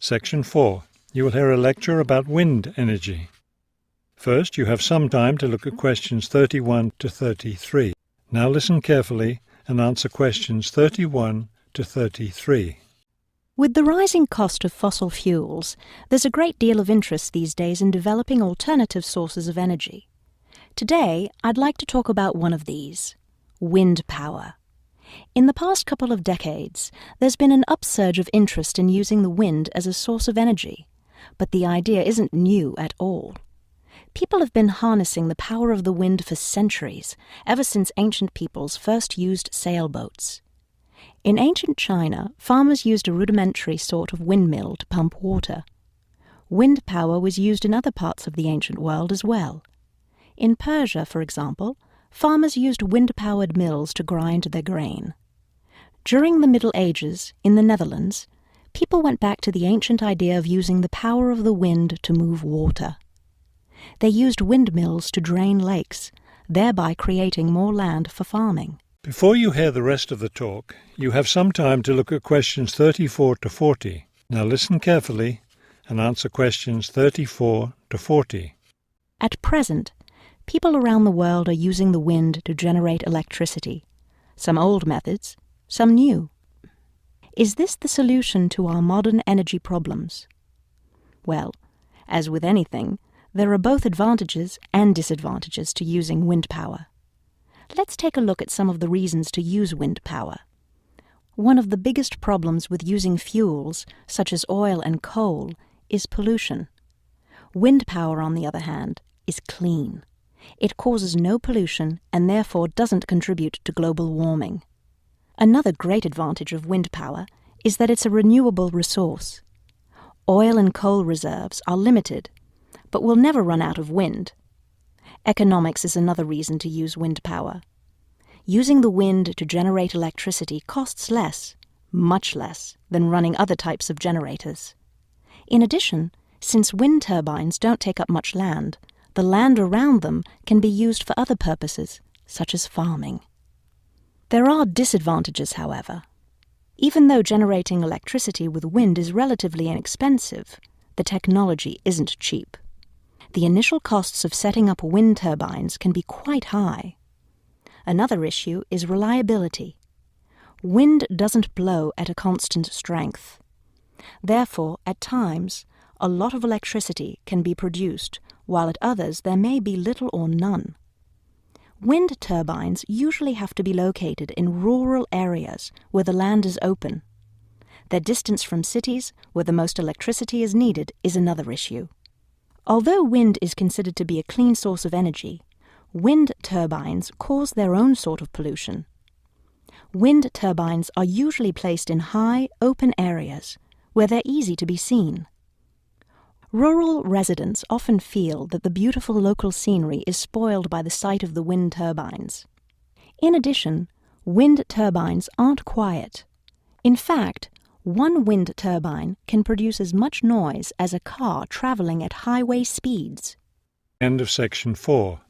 Section 4. You will hear a lecture about wind energy. First, you have some time to look at questions 31 to 33. Now listen carefully and answer questions 31 to 33. With the rising cost of fossil fuels, there's a great deal of interest these days in developing alternative sources of energy. Today, I'd like to talk about one of these: wind power. In the past couple of decades, there's been an upsurge of interest in using the wind as a source of energy, but the idea isn't new at all. People have been harnessing the power of the wind for centuries, ever since ancient peoples first used sailboats. In ancient China, farmers used a rudimentary sort of windmill to pump water. Wind power was used in other parts of the ancient world as well. In Persia, for example, farmers used wind-powered mills to grind their grain. During the Middle Ages, in the Netherlands, people went back to the ancient idea of using the power of the wind to move water. They used windmills to drain lakes, thereby creating more land for farming. Before you hear the rest of the talk, you have some time to look at questions 34 to 40. Now listen carefully and answer questions 34 to 40. At present, people around the world are using the wind to generate electricity, some old methods, some new. Is this the solution to our modern energy problems? Well, as with anything, there are both advantages and disadvantages to using wind power. Let's take a look at some of the reasons to use wind power. One of the biggest problems with using fuels, such as oil and coal, is pollution. Wind power, on the other hand, is clean. It causes no pollution and therefore doesn't contribute to global warming. Another great advantage of wind power is that it's a renewable resource. Oil and coal reserves are limited, but will never run out of wind. Economics is another reason to use wind power. Using the wind to generate electricity costs less, much less, than running other types of generators. In addition, since wind turbines don't take up much land, the land around them can be used for other purposes, such as farming. There are disadvantages, however. Even though generating electricity with wind is relatively inexpensive, the technology isn't cheap. The initial costs of setting up wind turbines can be quite high. Another issue is reliability. Wind doesn't blow at a constant strength. Therefore, at times, a lot of electricity can be produced, while at others there may be little or none. Wind turbines usually have to be located in rural areas where the land is open. Their distance from cities, where the most electricity is needed, is another issue. Although wind is considered to be a clean source of energy, wind turbines cause their own sort of pollution. Wind turbines are usually placed in high, open areas where they're easy to be seen. Rural residents often feel that the beautiful local scenery is spoiled by the sight of the wind turbines. In addition, wind turbines aren't quiet. In fact, one wind turbine can produce as much noise as a car traveling at highway speeds. End of section 4.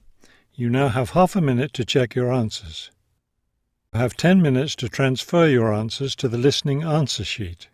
You now have half a minute to check your answers. You have 10 minutes to transfer your answers to the listening answer sheet.